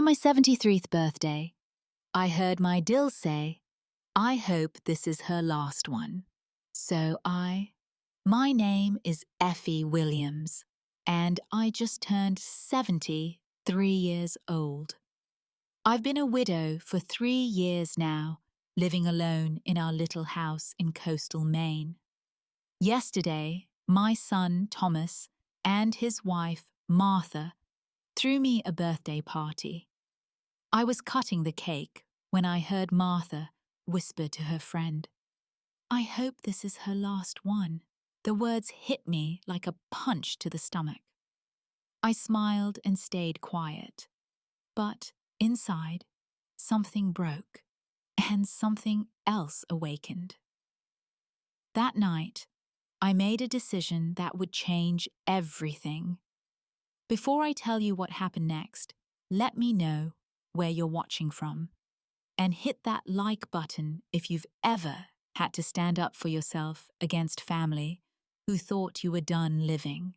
my 73rd birthday, I heard my dill say, "I hope this is her last one." So my name is Effie Williams, and I just turned 73 years old. I've been a widow for 3 years now, living alone in our little house in coastal Maine. Yesterday, my son Thomas and his wife Martha threw me a birthday party. I was cutting the cake when I heard Martha whisper to her friend, "I hope this is her last one." The words hit me like a punch to the stomach. I smiled and stayed quiet, but inside, something broke and something else awakened. That night, I made a decision that would change everything. Before I tell you what happened next, let me know where you're watching from, and hit that like button if you've ever had to stand up for yourself against family who thought you were done living.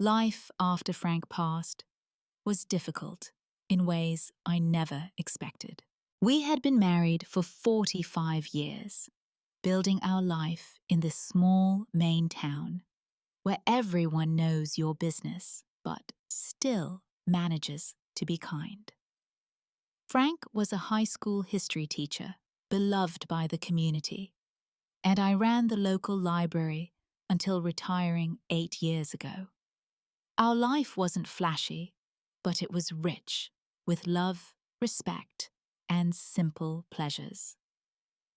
Life after Frank passed was difficult in ways I never expected. We had been married for 45 years, building our life in this small Maine town where everyone knows your business but still manages to be kind. Frank was a high school history teacher, beloved by the community, and I ran the local library until retiring 8 years ago. Our life wasn't flashy, but it was rich with love, respect, and simple pleasures.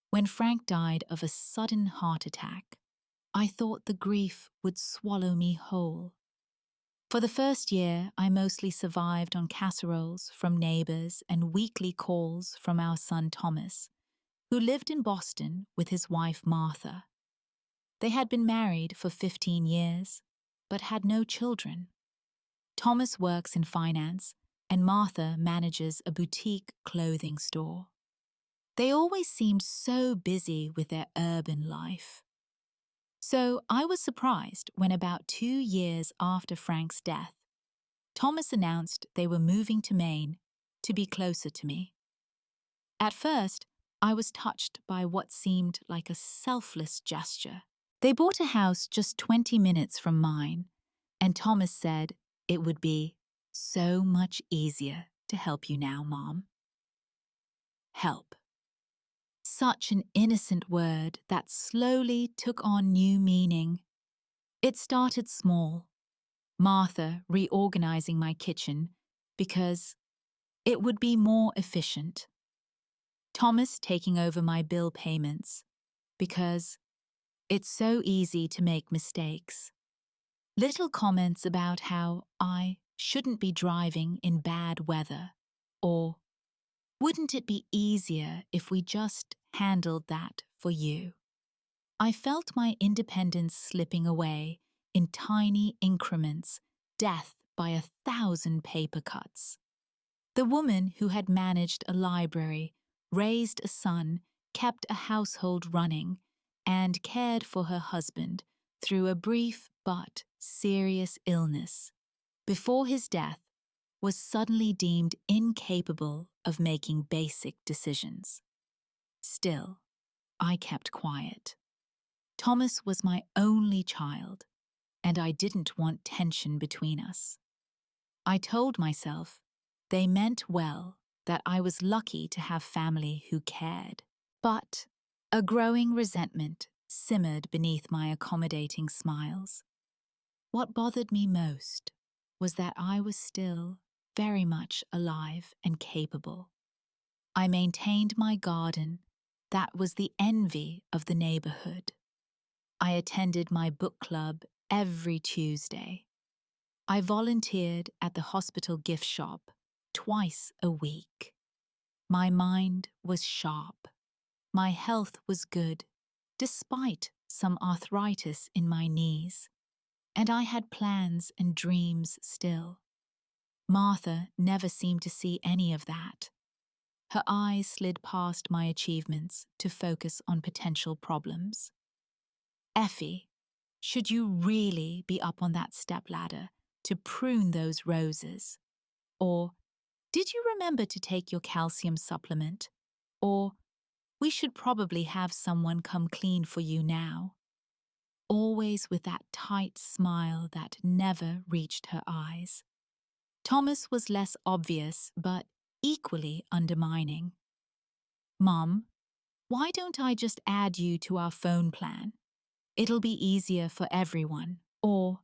When Frank died of a sudden heart attack, I thought the grief would swallow me whole. For the first year, I mostly survived on casseroles from neighbors and weekly calls from our son Thomas, who lived in Boston with his wife Martha. They had been married for 15 years, but had no children. Thomas works in finance, and Martha manages a boutique clothing store. They always seemed so busy with their urban life. So I was surprised when about 2 years after Frank's death, Thomas announced they were moving to Maine to be closer to me. At first, I was touched by what seemed like a selfless gesture. They bought a house just 20 minutes from mine, and Thomas said it would be so much easier to help you now, Mom. Help. Such an innocent word that slowly took on new meaning. It started small, Martha reorganizing my kitchen because it would be more efficient. Thomas taking over my bill payments because it's so easy to make mistakes. Little comments about how I shouldn't be driving in bad weather, or wouldn't it be easier if we just handled that for you? I felt my independence slipping away in tiny increments, death by 1,000 paper cuts. The woman who had managed a library, raised a son, kept a household running, and cared for her husband through a brief but serious illness before his death was suddenly deemed incapable of making basic decisions. Still, I kept quiet. Thomas was my only child, and I didn't want tension between us. I told myself they meant well, that I was lucky to have family who cared. But a growing resentment simmered beneath my accommodating smiles. What bothered me most was that I was still very much alive and capable. I maintained my garden that was the envy of the neighborhood. I attended my book club every Tuesday. I volunteered at the hospital gift shop twice a week. My mind was sharp. My health was good, despite some arthritis in my knees. And I had plans and dreams still. Martha never seemed to see any of that. Her eyes slid past my achievements to focus on potential problems. Effie, should you really be up on that stepladder to prune those roses? Or Did you remember to take your calcium supplement? Or, we should probably have someone come clean for you now. Always with that tight smile that never reached her eyes. Thomas was less obvious, but equally undermining. Mom, why don't I just add you to our phone plan? It'll be easier for everyone. Or,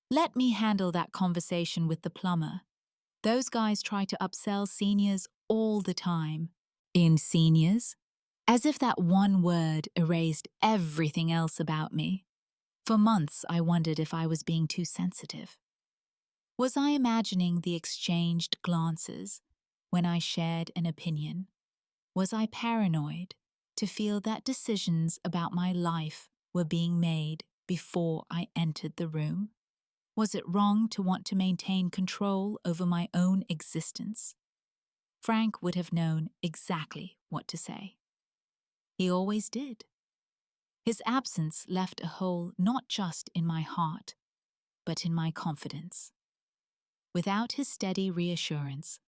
let me handle that conversation with the plumber. Those guys try to upsell seniors all the time. In seniors? As if that one word erased everything else about me. For months, I wondered if I was being too sensitive. Was I imagining the exchanged glances when I shared an opinion? Was I paranoid to feel that decisions about my life were being made before I entered the room? Was it wrong to want to maintain control over my own existence? Frank would have known exactly what to say. He always did. His absence left a hole not just in my heart, but in my confidence. Without his steady reassurance,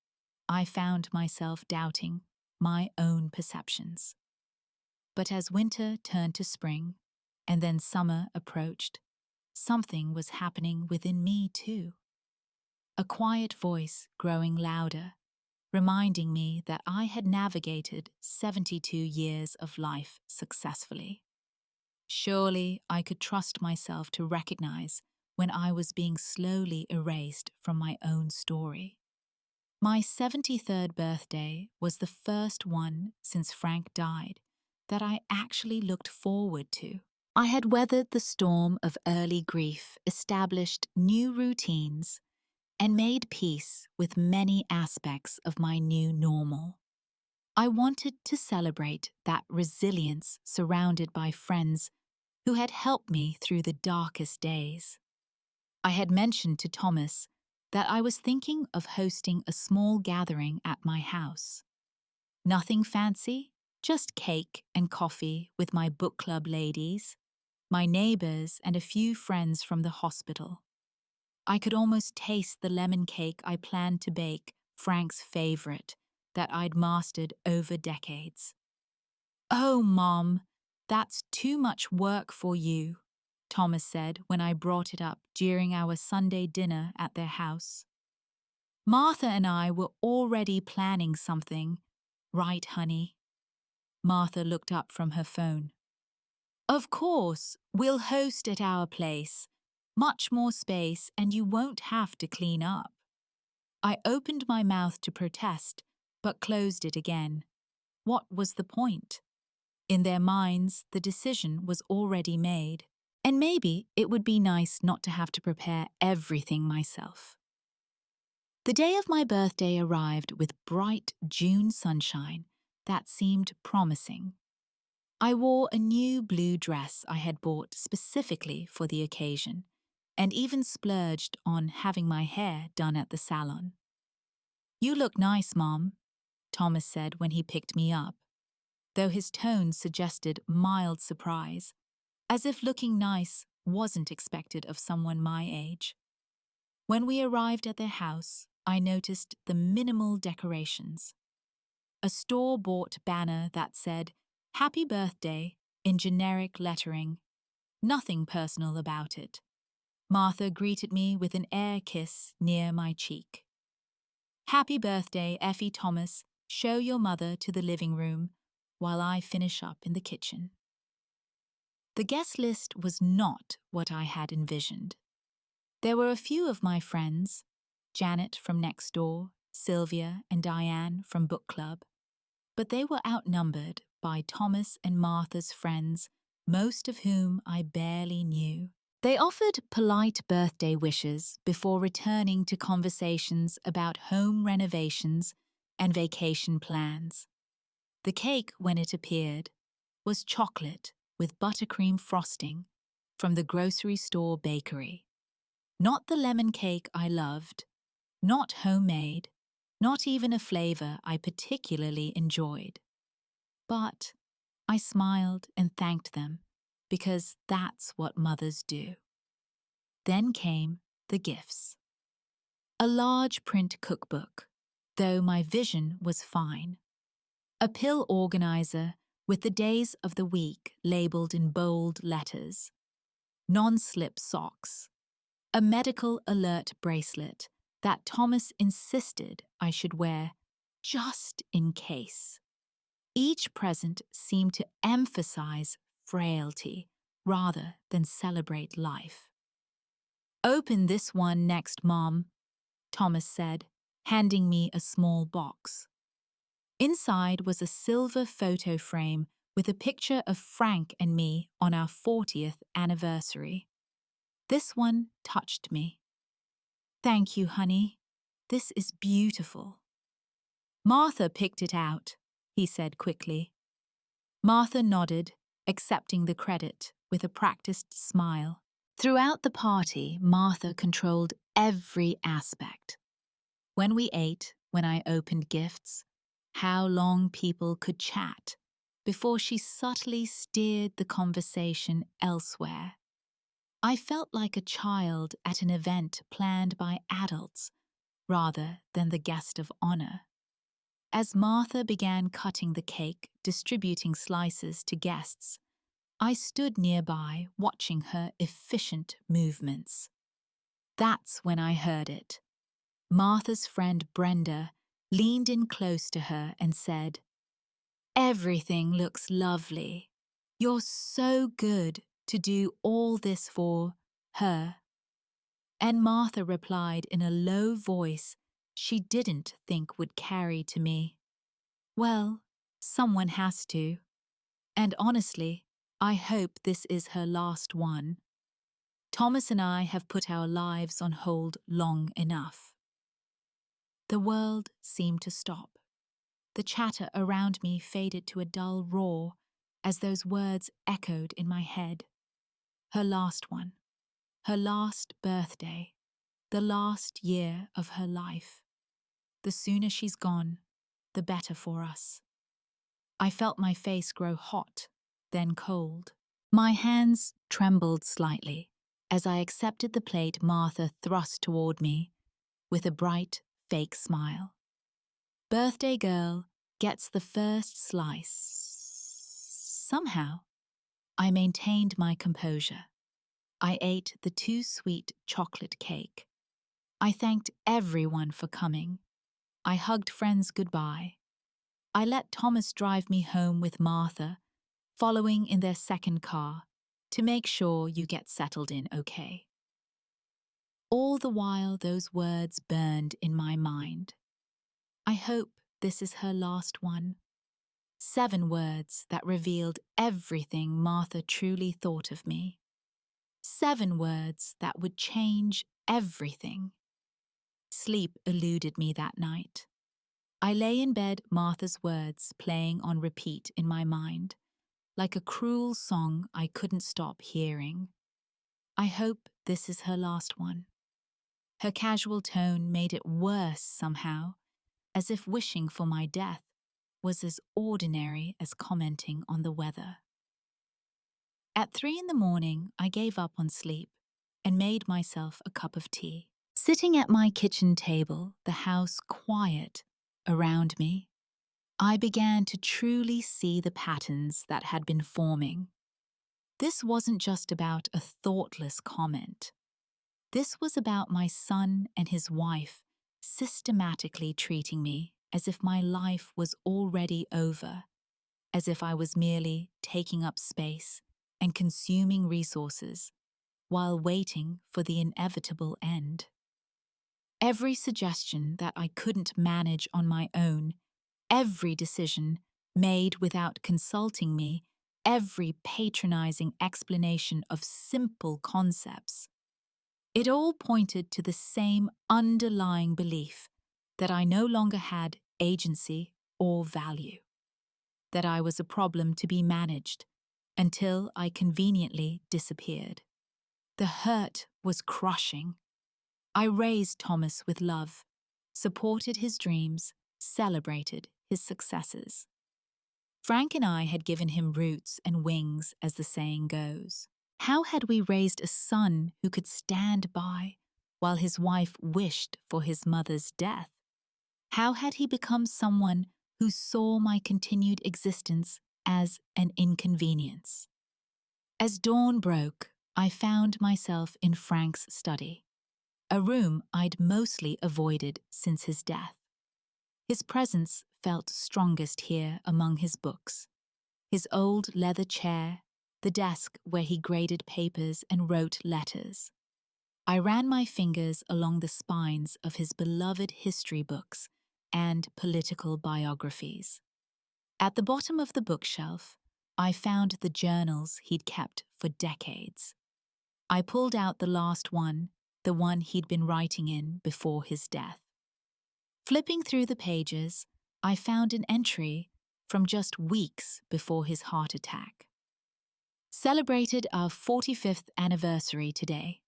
I found myself doubting my own perceptions. But as winter turned to spring, and then summer approached, something was happening within me too. A quiet voice growing louder, reminding me that I had navigated 72 years of life successfully. Surely I could trust myself to recognize when I was being slowly erased from my own story. My 73rd birthday was the first one since Frank died that I actually looked forward to. I had weathered the storm of early grief, established new routines, and made peace with many aspects of my new normal. I wanted to celebrate that resilience surrounded by friends who had helped me through the darkest days. I had mentioned to Thomas that I was thinking of hosting a small gathering at my house. Nothing fancy, just cake and coffee with my book club ladies, my neighbors, and a few friends from the hospital. I could almost taste the lemon cake I planned to bake, Frank's favorite, that I'd mastered over decades. "Oh, Mom, that's too much work for you," Thomas said when I brought it up during our Sunday dinner at their house. "Martha and I were already planning something, right, honey?" Martha looked up from her phone. "Of course, we'll host at our place. Much more space and you won't have to clean up." I opened my mouth to protest, but closed it again. What was the point? In their minds, the decision was already made. And maybe it would be nice not to have to prepare everything myself. The day of my birthday arrived with bright June sunshine that seemed promising. I wore a new blue dress I had bought specifically for the occasion, and even splurged on having my hair done at the salon. "You look nice, Mom," Thomas said when he picked me up, though his tone suggested mild surprise, as if looking nice wasn't expected of someone my age. When we arrived at their house, I noticed the minimal decorations. A store-bought banner that said, "Happy Birthday," in generic lettering. Nothing personal about it. Martha greeted me with an air kiss near my cheek. "Happy birthday, Effie Thomas. Show your mother to the living room while I finish up in the kitchen." The guest list was not what I had envisioned. There were a few of my friends, Janet from next door, Sylvia and Diane from book club, but they were outnumbered by Thomas and Martha's friends, most of whom I barely knew. They offered polite birthday wishes before returning to conversations about home renovations and vacation plans. The cake, when it appeared, was chocolate with buttercream frosting from the grocery store bakery. Not the lemon cake I loved, not homemade, not even a flavor I particularly enjoyed. But I smiled and thanked them because that's what mothers do. Then came the gifts. A large print cookbook, though my vision was fine. A pill organizer with the days of the week labeled in bold letters. Non-slip socks. A medical alert bracelet that Thomas insisted I should wear just in case. Each present seemed to emphasize frailty rather than celebrate life. "Open this one next, Mom," Thomas said, handing me a small box. Inside was a silver photo frame with a picture of Frank and me on our 40th anniversary. This one touched me. "Thank you, honey. This is beautiful." "Martha picked it out," he said quickly. Martha nodded, accepting the credit with a practiced smile. Throughout the party, Martha controlled every aspect. When we ate, when I opened gifts, how long people could chat before she subtly steered the conversation elsewhere. I felt like a child at an event planned by adults rather than the guest of honor. As Martha began cutting the cake, distributing slices to guests, I stood nearby watching her efficient movements. That's when I heard it. Martha's friend Brenda leaned in close to her and said, "Everything looks lovely. You're so good to do all this for her." And Martha replied in a low voice she didn't think would carry to me, "Well, someone has to. And honestly, I hope this is her last one. Thomas and I have put our lives on hold long enough." The world seemed to stop. The chatter around me faded to a dull roar as those words echoed in my head. Her last one. Her last birthday. The last year of her life. The sooner she's gone, the better for us. I felt my face grow hot, then cold. My hands trembled slightly as I accepted the plate Martha thrust toward me with a bright, fake smile. Birthday girl gets the first slice. Somehow, I maintained my composure. I ate the too sweet chocolate cake. I thanked everyone for coming. I hugged friends goodbye. I let Thomas drive me home with Martha, following in their second car, to make sure you get settled in okay. All the while those words burned in my mind. I hope this is her last one. 7 words that revealed everything Martha truly thought of me. 7 words that would change everything. Sleep eluded me that night. I lay in bed, Martha's words playing on repeat in my mind, like a cruel song I couldn't stop hearing. I hope this is her last one. Her casual tone made it worse somehow, as if wishing for my death was as ordinary as commenting on the weather. At 3 in the morning, I gave up on sleep and made myself a cup of tea. Sitting at my kitchen table, the house quiet around me, I began to truly see the patterns that had been forming. This wasn't just about a thoughtless comment. This was about my son and his wife systematically treating me as if my life was already over, as if I was merely taking up space and consuming resources while waiting for the inevitable end. Every suggestion that I couldn't manage on my own, every decision made without consulting me, every patronizing explanation of simple concepts, it all pointed to the same underlying belief that I no longer had agency or value, that I was a problem to be managed until I conveniently disappeared. The hurt was crushing. I raised Thomas with love, supported his dreams, celebrated his successes. Frank and I had given him roots and wings, as the saying goes. How had we raised a son who could stand by while his wife wished for his mother's death? How had he become someone who saw my continued existence as an inconvenience? As dawn broke, I found myself in Frank's study, a room I'd mostly avoided since his death. His presence felt strongest here among his books. His old leather chair, the desk where he graded papers and wrote letters. I ran my fingers along the spines of his beloved history books and political biographies. At the bottom of the bookshelf, I found the journals he'd kept for decades. I pulled out the last one, the one he'd been writing in before his death. Flipping through the pages, I found an entry from just weeks before his heart attack. Celebrated our 45th anniversary today.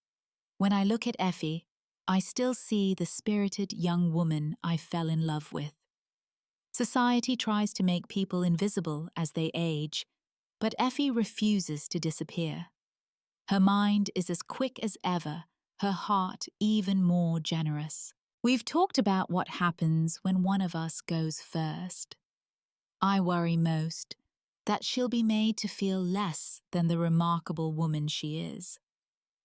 When I look at Effie, I still see the spirited young woman I fell in love with. Society tries to make people invisible as they age, but Effie refuses to disappear. Her mind is as quick as ever, her heart even more generous. We've talked about what happens when one of us goes first. I worry most that she'll be made to feel less than the remarkable woman she is.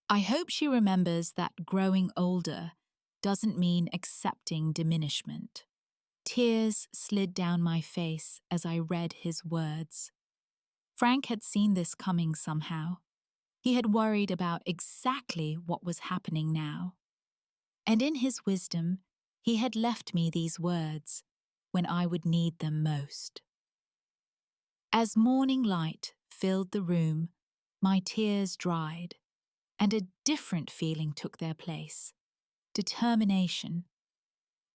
I hope she remembers that growing older doesn't mean accepting diminishment. Tears slid down my face as I read his words. Frank had seen this coming somehow. He had worried about exactly what was happening now. And in his wisdom, he had left me these words when I would need them most. As morning light filled the room, my tears dried, and a different feeling took their place: determination.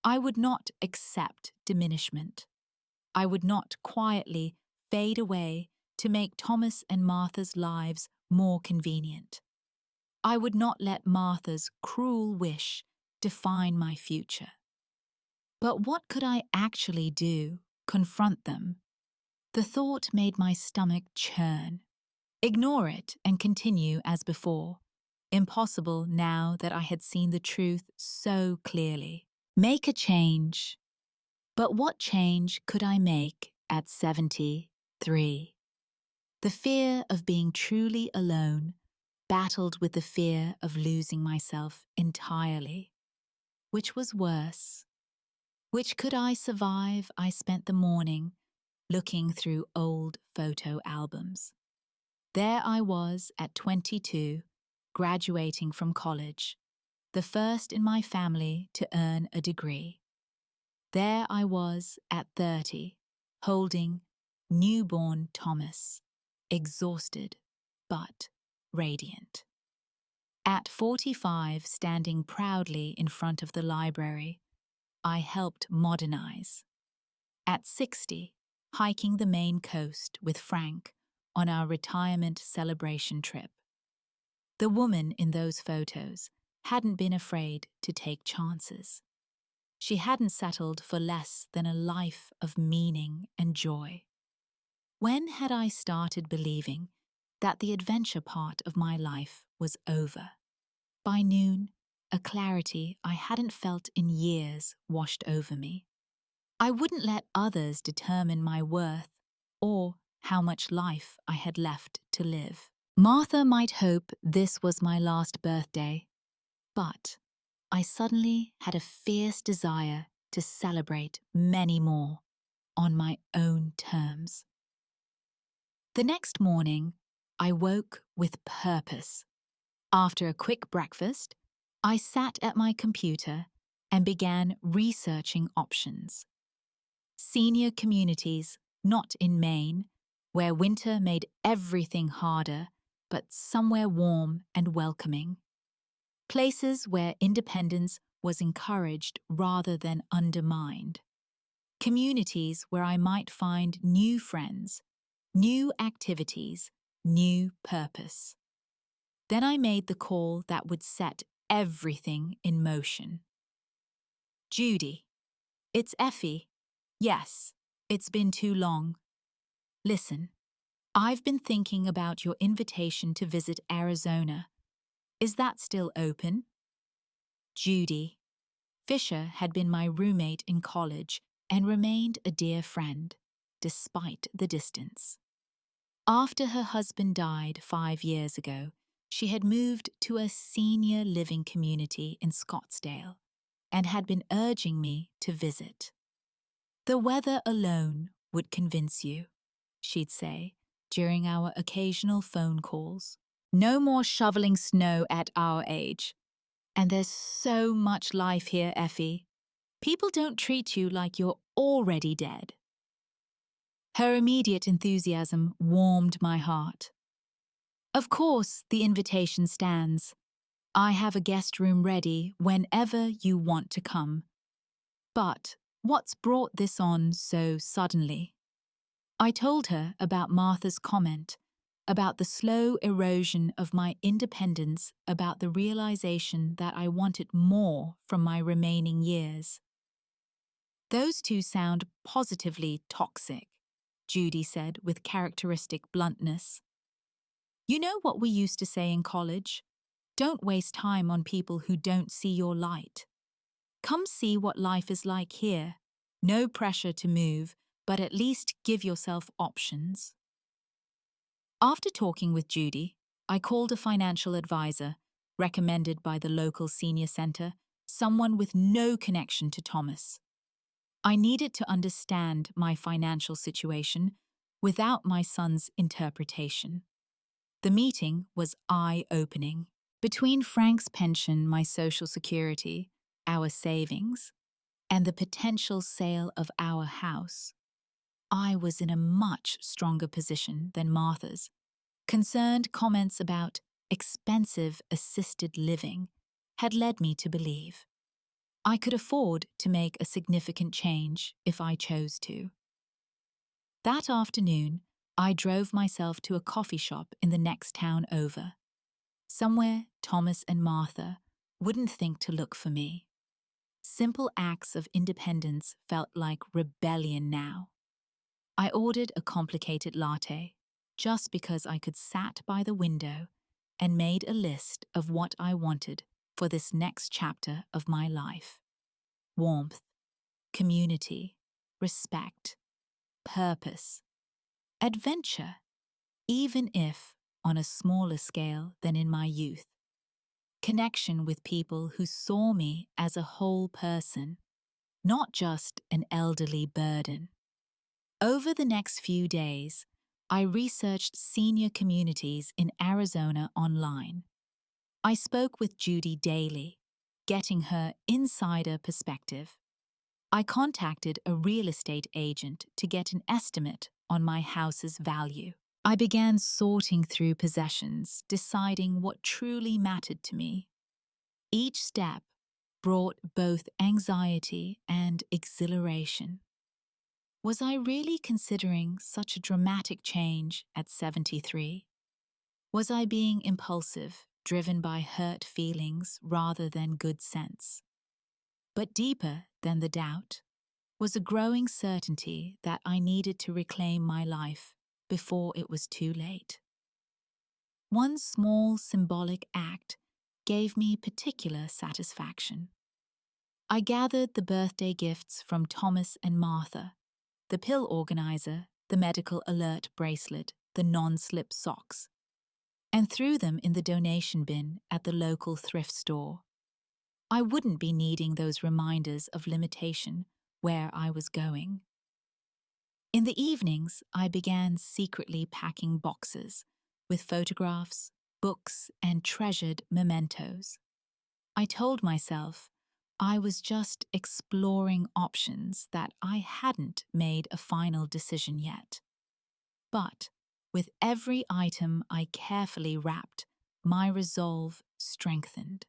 I would not accept diminishment. I would not quietly fade away to make Thomas and Martha's lives more convenient. I would not let Martha's cruel wish define my future. But what could I actually do? Confront them? The thought made my stomach churn. Ignore it and continue as before. Impossible now that I had seen the truth so clearly. Make a change. But what change could I make at 73? The fear of being truly alone battled with the fear of losing myself entirely. Which was worse? Which could I survive? I spent the morning looking through old photo albums. There I was at 22, graduating from college, the first in my family to earn a degree. There I was at 30, holding newborn Thomas, exhausted but radiant. At 45, standing proudly in front of the library, I helped modernize. At 60, hiking the Maine coast with Frank on our retirement celebration trip. The woman in those photos hadn't been afraid to take chances. She hadn't settled for less than a life of meaning and joy. When had I started believing that the adventure part of my life was over? By noon, a clarity I hadn't felt in years washed over me. I wouldn't let others determine my worth or how much life I had left to live. Martha might hope this was my last birthday, but I suddenly had a fierce desire to celebrate many more on my own terms. The next morning, I woke with purpose. After a quick breakfast, I sat at my computer and began researching options. Senior communities, not in Maine, where winter made everything harder, but somewhere warm and welcoming. Places where independence was encouraged rather than undermined. Communities where I might find new friends, new activities, new purpose. Then I made the call that would set everything in motion. Judy, it's Effie. Yes, it's been too long. Listen, I've been thinking about your invitation to visit Arizona. Is that still open? Judy, Fisher had been my roommate in college and remained a dear friend, despite the distance. After her husband died 5 years ago, she had moved to a senior living community in Scottsdale and had been urging me to visit. "The weather alone would convince you," she'd say during our occasional phone calls. "No more shoveling snow at our age. And there's so much life here, Effie. People don't treat you like you're already dead." Her immediate enthusiasm warmed my heart. "Of course, the invitation stands. I have a guest room ready whenever you want to come. But what's brought this on so suddenly?" I told her about Martha's comment, about the slow erosion of my independence, about the realization that I wanted more from my remaining years. "Those two sound positively toxic," Judy said with characteristic bluntness. "You know what we used to say in college? Don't waste time on people who don't see your light. Come see what life is like here. No pressure to move, but at least give yourself options." After talking with Judy, I called a financial advisor, recommended by the local senior center, someone with no connection to Thomas. I needed to understand my financial situation without my son's interpretation. The meeting was eye-opening. Between Frank's pension, my social security, our savings, and the potential sale of our house, I was in a much stronger position than Martha's. Concerned comments about expensive assisted living had led me to believe I could afford to make a significant change if I chose to. That afternoon, I drove myself to a coffee shop in the next town over, somewhere Thomas and Martha wouldn't think to look for me. Simple acts of independence felt like rebellion now. I ordered a complicated latte, just because I could sat by the window and made a list of what I wanted for this next chapter of my life. Warmth, community, respect, purpose, adventure, even if on a smaller scale than in my youth. Connection with people who saw me as a whole person, not just an elderly burden. Over the next few days, I researched senior communities in Arizona online. I spoke with Judy daily, getting her insider perspective. I contacted a real estate agent to get an estimate on my house's value. I began sorting through possessions, deciding what truly mattered to me. Each step brought both anxiety and exhilaration. Was I really considering such a dramatic change at 73? Was I being impulsive, driven by hurt feelings rather than good sense? But deeper than the doubt was a growing certainty that I needed to reclaim my life before it was too late. One small symbolic act gave me particular satisfaction. I gathered the birthday gifts from Thomas and Martha, the pill organizer, the medical alert bracelet, the non-slip socks, and threw them in the donation bin at the local thrift store. I wouldn't be needing those reminders of limitation where I was going. In the evenings, I began secretly packing boxes with photographs, books, and treasured mementos. I told myself I was just exploring options, that I hadn't made a final decision yet. But with every item I carefully wrapped, my resolve strengthened.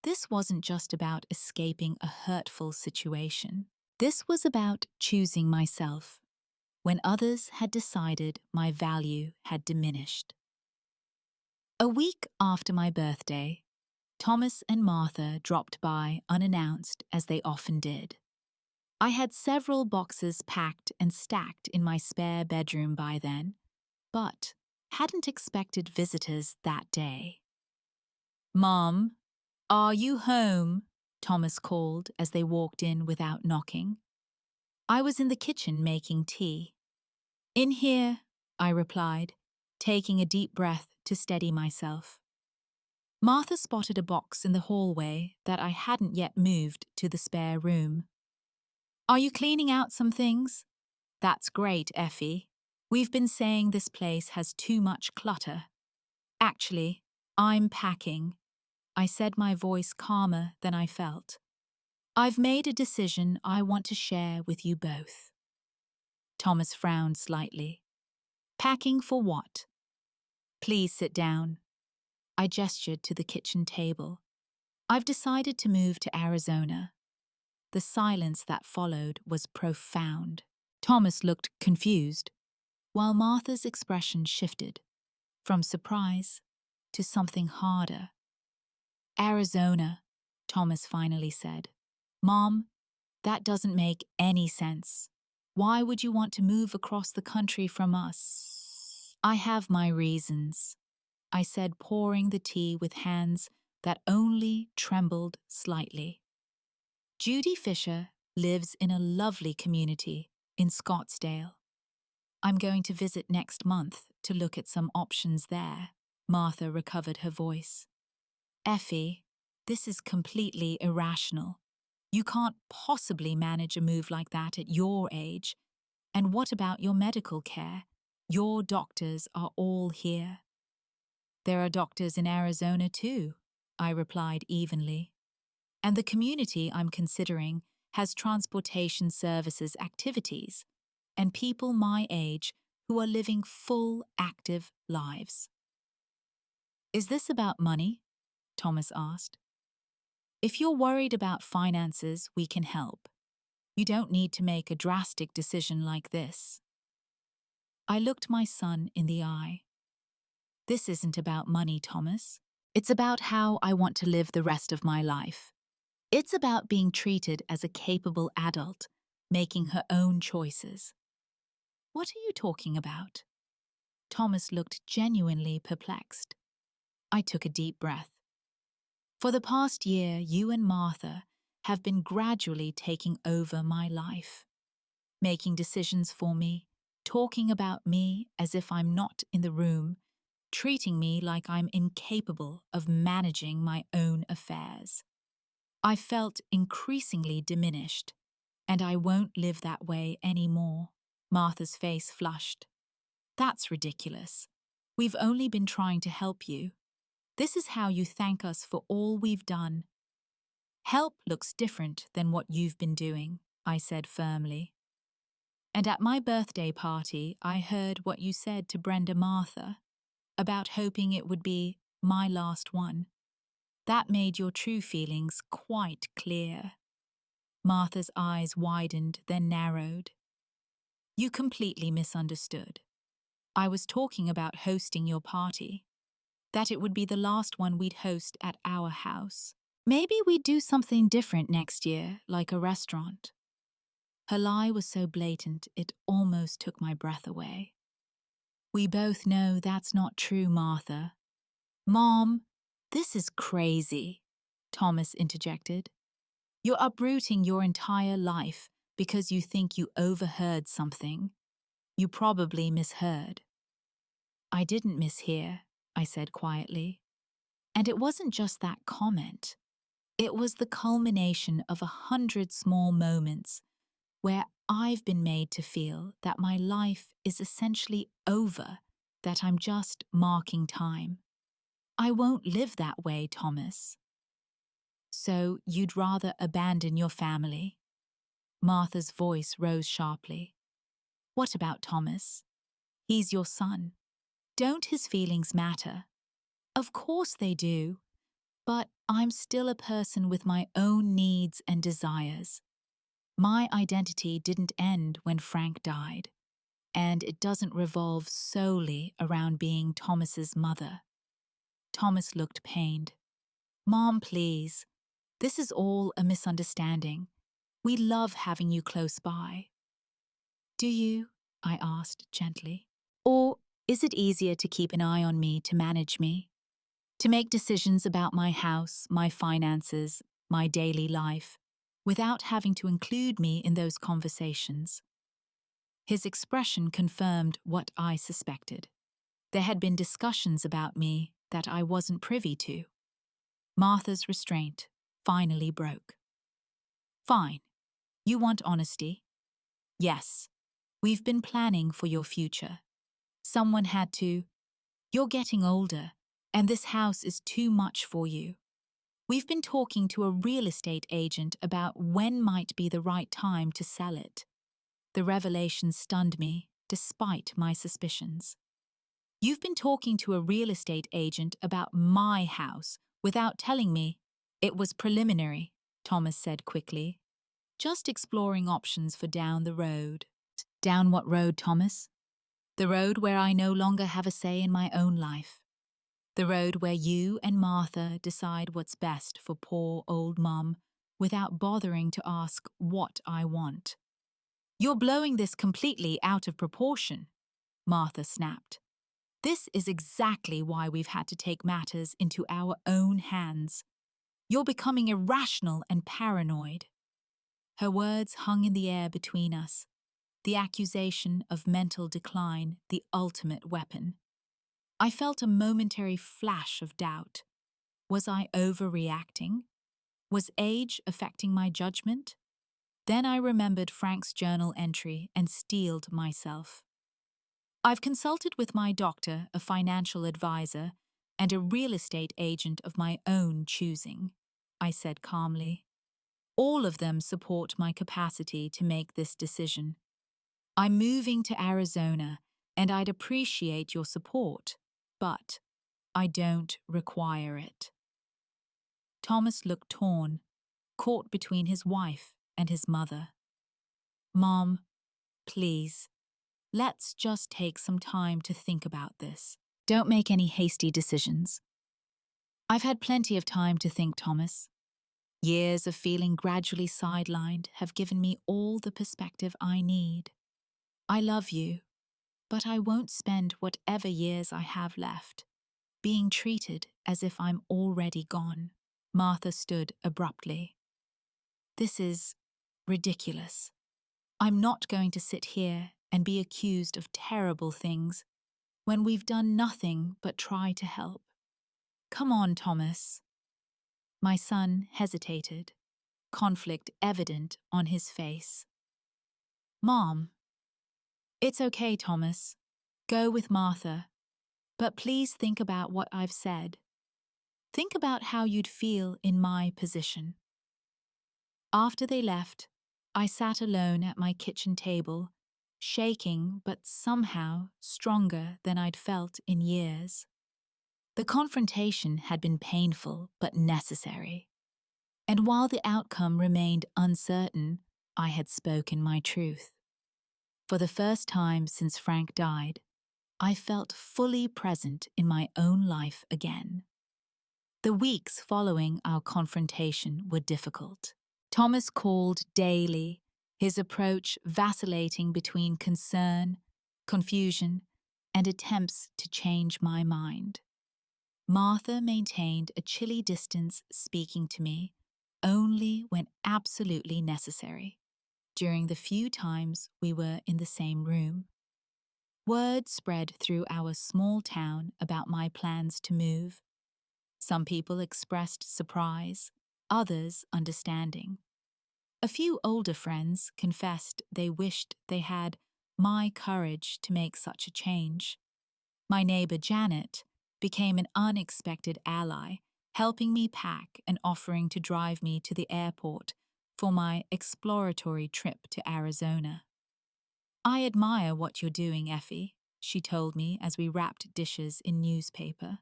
This wasn't just about escaping a hurtful situation. This was about choosing myself when others had decided my value had diminished. A week after my birthday, Thomas and Martha dropped by unannounced, as they often did. I had several boxes packed and stacked in my spare bedroom by then, but hadn't expected visitors that day. "Mom, are you home?" Thomas called as they walked in without knocking. I was in the kitchen making tea. In here, I replied, taking a deep breath to steady myself. Martha spotted a box in the hallway that I hadn't yet moved to the spare room. Are you cleaning out some things? That's great, Effie. We've been saying this place has too much clutter. Actually, I'm packing. I said, my voice calmer than I felt. I've made a decision I want to share with you both. Thomas frowned slightly. Packing for what? Please sit down. I gestured to the kitchen table. I've decided to move to Arizona. The silence that followed was profound. Thomas looked confused, while Martha's expression shifted from surprise to something harder. Arizona, Thomas finally said. Mom, that doesn't make any sense. Why would you want to move across the country from us? I have my reasons, I said, pouring the tea with hands that only trembled slightly. Judy Fisher lives in a lovely community in Scottsdale. I'm going to visit next month to look at some options there. Martha recovered her voice. Effie, this is completely irrational. You can't possibly manage a move like that at your age. And what about your medical care? Your doctors are all here. There are doctors in Arizona too, I replied evenly. And the community I'm considering has transportation services activities and people my age who are living full, active lives. Is this about money? Thomas asked. If you're worried about finances, we can help. You don't need to make a drastic decision like this. I looked my son in the eye. This isn't about money, Thomas. It's about how I want to live the rest of my life. It's about being treated as a capable adult, making her own choices. What are you talking about? Thomas looked genuinely perplexed. I took a deep breath. For the past year, you and Martha have been gradually taking over my life, making decisions for me, talking about me as if I'm not in the room, treating me like I'm incapable of managing my own affairs. I felt increasingly diminished, and I won't live that way anymore. Martha's face flushed. That's ridiculous. We've only been trying to help you. This is how you thank us for all we've done. Help looks different than what you've been doing, I said firmly. And at my birthday party, I heard what you said to Brenda Martha about hoping it would be my last one. That made your true feelings quite clear. Martha's eyes widened, then narrowed. You completely misunderstood. I was talking about hosting your party, that it would be the last one we'd host at our house. Maybe we'd do something different next year, like a restaurant. Her lie was so blatant it almost took my breath away. We both know that's not true, Martha. Mom, this is crazy, Thomas interjected. You're uprooting your entire life because you think you overheard something. You probably misheard. I didn't mishear, I said quietly. And it wasn't just that comment. It was the culmination of 100 small moments where I've been made to feel that my life is essentially over, that I'm just marking time. I won't live that way, Thomas. So you'd rather abandon your family? Martha's voice rose sharply. What about Thomas? He's your son. Don't his feelings matter? Of course they do. But I'm still a person with my own needs and desires. My identity didn't end when Frank died, and it doesn't revolve solely around being Thomas's mother. Thomas looked pained. Mom, please. This is all a misunderstanding. We love having you close by. Do you? I asked gently. Or is it easier to keep an eye on me to manage me? To make decisions about my house, my finances, my daily life, without having to include me in those conversations. His expression confirmed what I suspected. There had been discussions about me that I wasn't privy to. Martha's restraint finally broke. Fine. You want honesty? Yes. We've been planning for your future. Someone had to. You're getting older, and this house is too much for you. We've been talking to a real estate agent about when might be the right time to sell it. The revelation stunned me, despite my suspicions. You've been talking to a real estate agent about my house without telling me. It was preliminary, Thomas said quickly. Just exploring options for down the road. Down what road, Thomas? The road where I no longer have a say in my own life. The road where you and Martha decide what's best for poor old Mum without bothering to ask what I want. You're blowing this completely out of proportion, Martha snapped. This is exactly why we've had to take matters into our own hands. You're becoming irrational and paranoid. Her words hung in the air between us, the accusation of mental decline the ultimate weapon. I felt a momentary flash of doubt. Was I overreacting? Was age affecting my judgment? Then I remembered Frank's journal entry and steeled myself. I've consulted with my doctor, a financial advisor, and a real estate agent of my own choosing, I said calmly. All of them support my capacity to make this decision. I'm moving to Arizona, and I'd appreciate your support, but I don't require it. Thomas looked torn, caught between his wife and his mother. Mom, please, let's just take some time to think about this. Don't make any hasty decisions. I've had plenty of time to think, Thomas. Years of feeling gradually sidelined have given me all the perspective I need. I love you, but I won't spend whatever years I have left being treated as if I'm already gone. Martha stood abruptly. This is ridiculous. I'm not going to sit here and be accused of terrible things when we've done nothing but try to help. Come on, Thomas. My son hesitated, conflict evident on his face. Mom. It's okay, Thomas. Go with Martha. But please think about what I've said. Think about how you'd feel in my position. After they left, I sat alone at my kitchen table, shaking but somehow stronger than I'd felt in years. The confrontation had been painful but necessary. And while the outcome remained uncertain, I had spoken my truth. For the first time since Frank died, I felt fully present in my own life again. The weeks following our confrontation were difficult. Thomas called daily, his approach vacillating between concern, confusion, and attempts to change my mind. Martha maintained a chilly distance, speaking to me only when absolutely necessary, during the few times we were in the same room. Word spread through our small town about my plans to move. Some people expressed surprise, others understanding. A few older friends confessed they wished they had my courage to make such a change. My neighbor Janet became an unexpected ally, helping me pack and offering to drive me to the airport for my exploratory trip to Arizona. I admire what you're doing, Effie, she told me as we wrapped dishes in newspaper.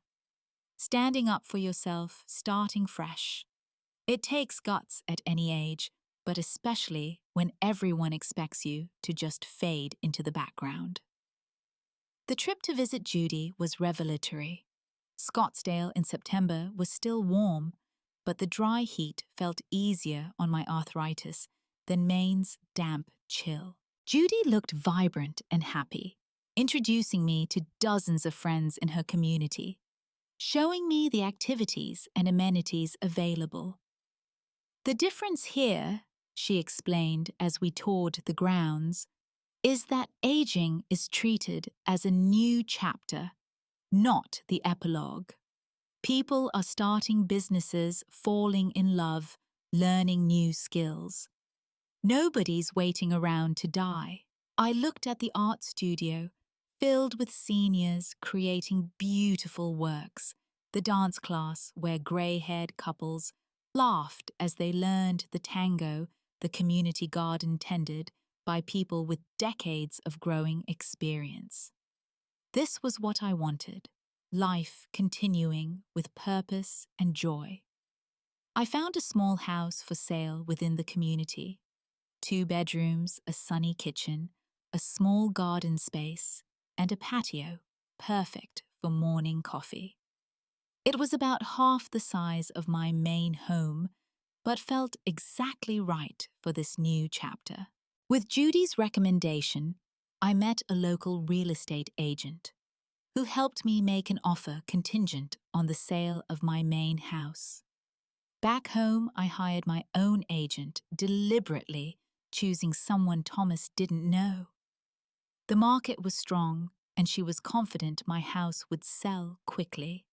Standing up for yourself, starting fresh. It takes guts at any age, but especially when everyone expects you to just fade into the background. The trip to visit Judy was revelatory. Scottsdale in September was still warm, but the dry heat felt easier on my arthritis than Maine's damp chill. Judy looked vibrant and happy, introducing me to dozens of friends in her community, showing me the activities and amenities available. The difference here, she explained as we toured the grounds, is that aging is treated as a new chapter, not the epilogue. People are starting businesses, falling in love, learning new skills. Nobody's waiting around to die. I looked at the art studio, filled with seniors creating beautiful works, the dance class where grey-haired couples laughed as they learned the tango the community garden tended by people with decades of growing experience. This was what I wanted, life continuing with purpose and joy. I found a small house for sale within the community. 2 bedrooms, a sunny kitchen, a small garden space, and a patio, perfect for morning coffee. It was about half the size of my main home, but felt exactly right for this new chapter. With Judy's recommendation, I met a local real estate agent who helped me make an offer contingent on the sale of my main house. Back home, I hired my own agent, deliberately choosing someone Thomas didn't know. The market was strong, and she was confident my house would sell quickly.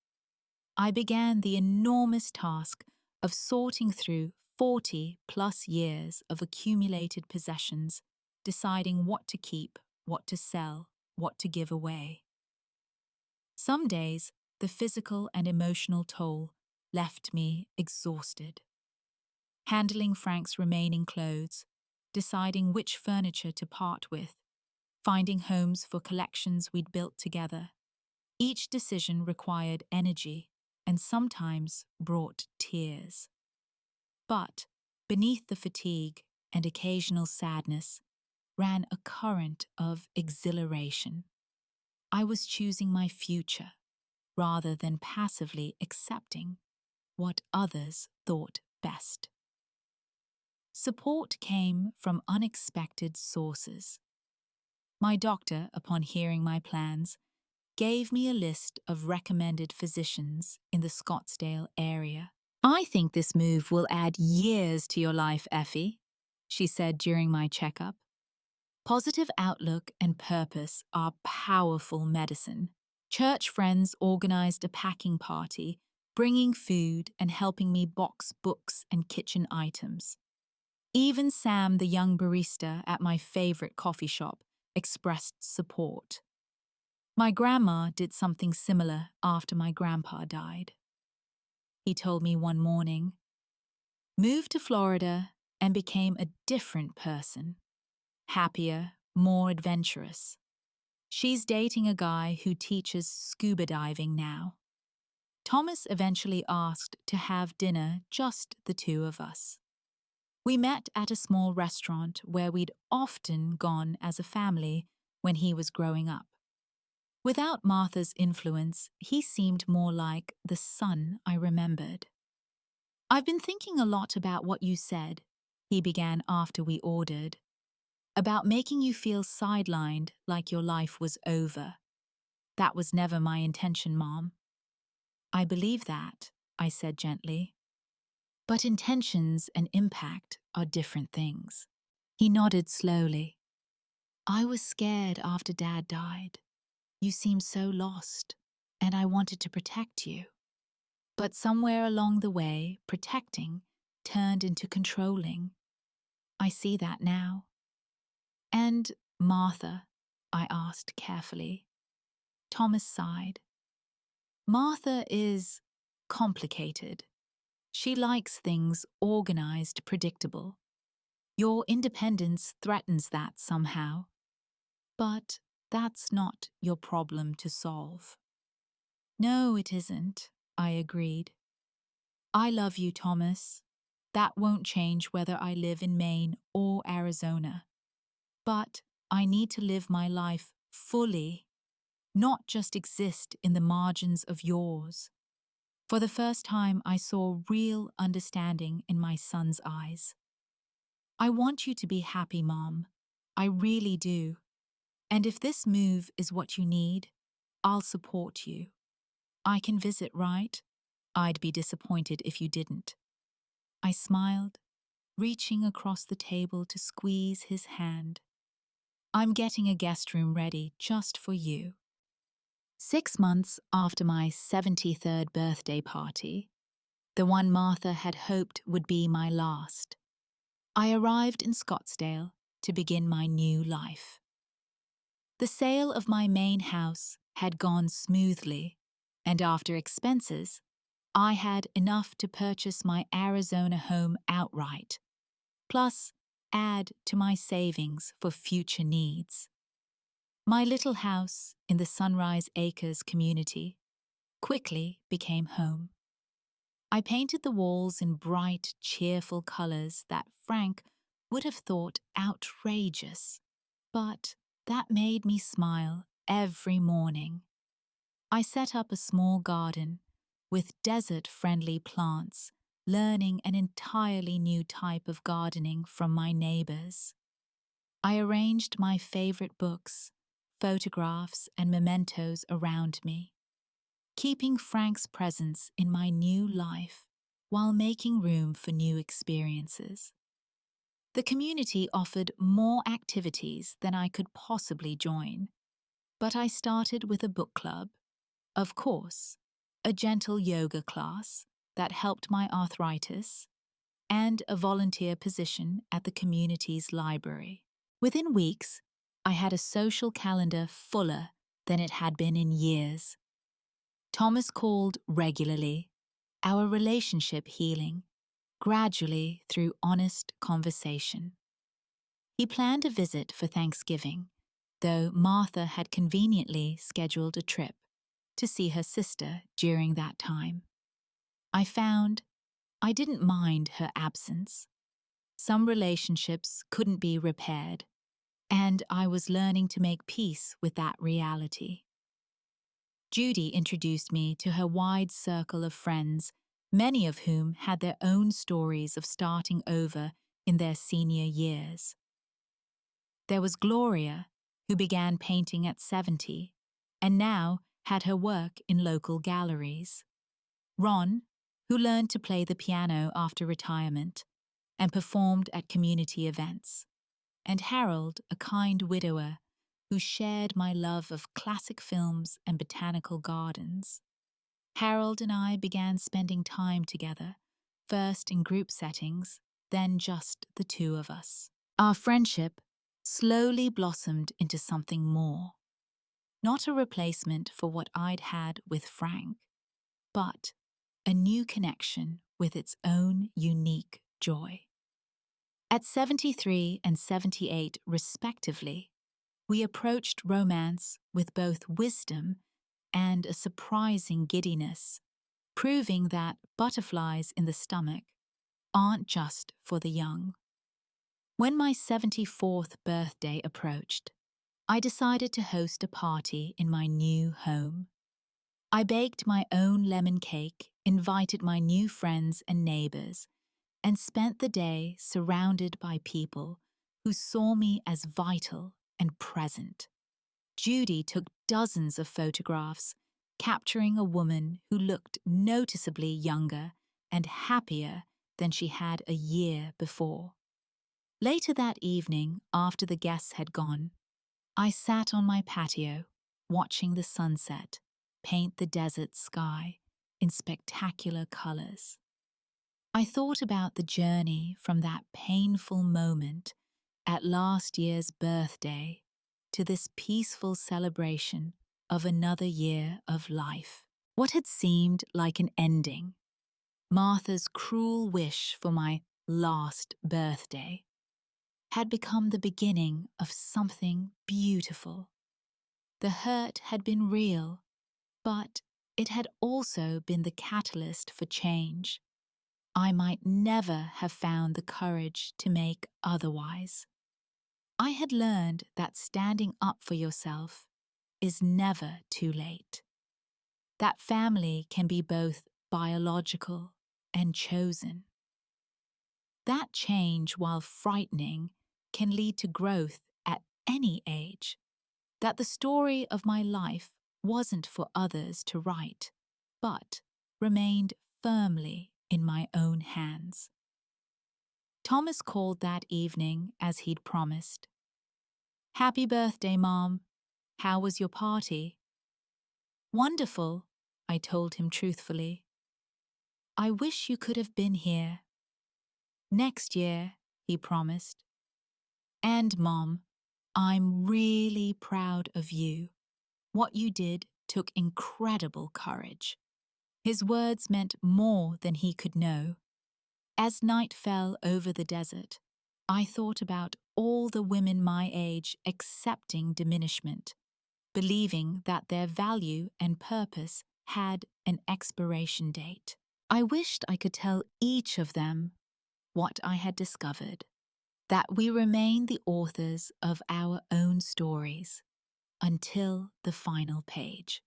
I began the enormous task of sorting through 40+ years of accumulated possessions, deciding what to keep, what to sell, what to give away. Some days, the physical and emotional toll left me exhausted. Handling Frank's remaining clothes, deciding which furniture to part with, finding homes for collections we'd built together. Each decision required energy and sometimes brought tears. But beneath the fatigue and occasional sadness ran a current of exhilaration. I was choosing my future rather than passively accepting what others thought best. Support came from unexpected sources. My doctor, upon hearing my plans, gave me a list of recommended physicians in the Scottsdale area. "I think this move will add years to your life, Effie," she said during my checkup. Positive outlook and purpose are powerful medicine. Church friends organized a packing party, bringing food and helping me box books and kitchen items. Even Sam, the young barista at my favorite coffee shop, expressed support. My grandma did something similar after my grandpa died. He told me one morning, "Moved to Florida and became a different person. Happier, more adventurous. She's dating a guy who teaches scuba diving now." Thomas eventually asked to have dinner, just the two of us. We met at a small restaurant where we'd often gone as a family when he was growing up. Without Martha's influence, he seemed more like the son I remembered. "I've been thinking a lot about what you said," he began after we ordered, "about making you feel sidelined, like your life was over. That was never my intention, Mom." "I believe that," I said gently. "But intentions and impact are different things." He nodded slowly. "I was scared after Dad died. You seemed so lost, and I wanted to protect you. But somewhere along the way, protecting turned into controlling. I see that now." "And Martha?" I asked carefully. Thomas sighed. "Martha is complicated. She likes things organized, predictable. Your independence threatens that somehow. But that's not your problem to solve." "No, it isn't," I agreed. "I love you, Thomas. That won't change whether I live in Maine or Arizona. But I need to live my life fully, not just exist in the margins of yours." For the first time, I saw real understanding in my son's eyes. "I want you to be happy, Mom. I really do. And if this move is what you need, I'll support you. I can visit, right? I'd be disappointed if you didn't." I smiled reaching across the table to squeeze his hand. "I'm getting a guest room ready just for you." 6 months after my 73rd birthday party, the one Martha had hoped would be my last, I arrived in Scottsdale to begin my new life. The sale of my main house had gone smoothly, and after expenses, I had enough to purchase my Arizona home outright, plus add to my savings for future needs. My little house in the Sunrise Acres community quickly became home. I painted the walls in bright, cheerful colors that Frank would have thought outrageous, but that made me smile every morning. I set up a small garden with desert-friendly plants, learning an entirely new type of gardening from my neighbors. I arranged my favorite books, photographs, and mementos around me, keeping Frank's presence in my new life while making room for new experiences. The community offered more activities than I could possibly join, but I started with a book club, of course, a gentle yoga class that helped my arthritis, and a volunteer position at the community's library. Within weeks, I had a social calendar fuller than it had been in years. Thomas called regularly, our relationship healing, gradually through honest conversation. He planned a visit for Thanksgiving, though Martha had conveniently scheduled a trip to see her sister during that time. I found I didn't mind her absence. Some relationships couldn't be repaired, and I was learning to make peace with that reality. Judy introduced me to her wide circle of friends, many of whom had their own stories of starting over in their senior years. There was Gloria, who began painting at 70, and now had her work in local galleries. Ron, who learned to play the piano after retirement and performed at community events. And Harold, a kind widower who shared my love of classic films and botanical gardens. Harold and I began spending time together, first in group settings, then just the two of us. Our friendship slowly blossomed into something more. Not a replacement for what I'd had with Frank, but a new connection with its own unique joy. At 73 and 78, respectively, we approached romance with both wisdom and a surprising giddiness, proving that butterflies in the stomach aren't just for the young. When my 74th birthday approached, I decided to host a party in my new home. I baked my own lemon cake, invited my new friends and neighbors, and spent the day surrounded by people who saw me as vital and present. Judy took dozens of photographs, capturing a woman who looked noticeably younger and happier than she had a year before. Later that evening, after the guests had gone, I sat on my patio, watching the sunset paint the desert sky in spectacular colors. I thought about the journey from that painful moment at last year's birthday to this peaceful celebration of another year of life. What had seemed like an ending, Martha's cruel wish for my last birthday, had become the beginning of something beautiful. The hurt had been real, but it had also been the catalyst for change. I might never have found the courage to make otherwise. I had learned that standing up for yourself is never too late. That family can be both biological and chosen. That change, while frightening, can lead to growth at any age. That the story of my life wasn't for others to write, but remained firmly in my own hands. Thomas called that evening as he'd promised. "Happy birthday, Mom. How was your party?" "Wonderful," I told him truthfully. "I wish you could have been here." "Next year," he promised. "And Mom, I'm really proud of you. What you did took incredible courage." His words meant more than he could know. As night fell over the desert, I thought about all the women my age accepting diminishment, believing that their value and purpose had an expiration date. I wished I could tell each of them what I had discovered, that we remain the authors of our own stories until the final page.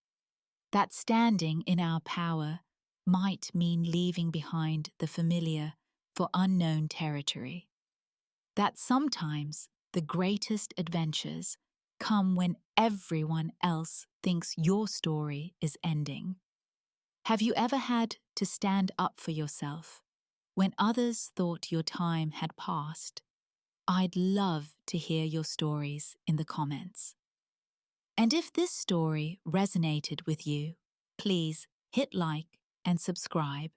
That standing in our power might mean leaving behind the familiar for unknown territory. That sometimes the greatest adventures come when everyone else thinks your story is ending. Have you ever had to stand up for yourself when others thought your time had passed? I'd love to hear your stories in the comments. And if this story resonated with you, please hit like and subscribe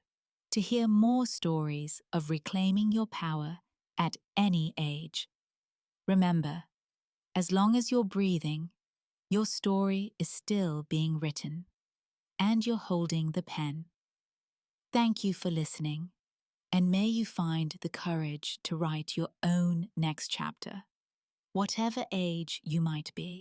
to hear more stories of reclaiming your power at any age. Remember, as long as you're breathing, your story is still being written, and you're holding the pen. Thank you for listening, and may you find the courage to write your own next chapter, whatever age you might be.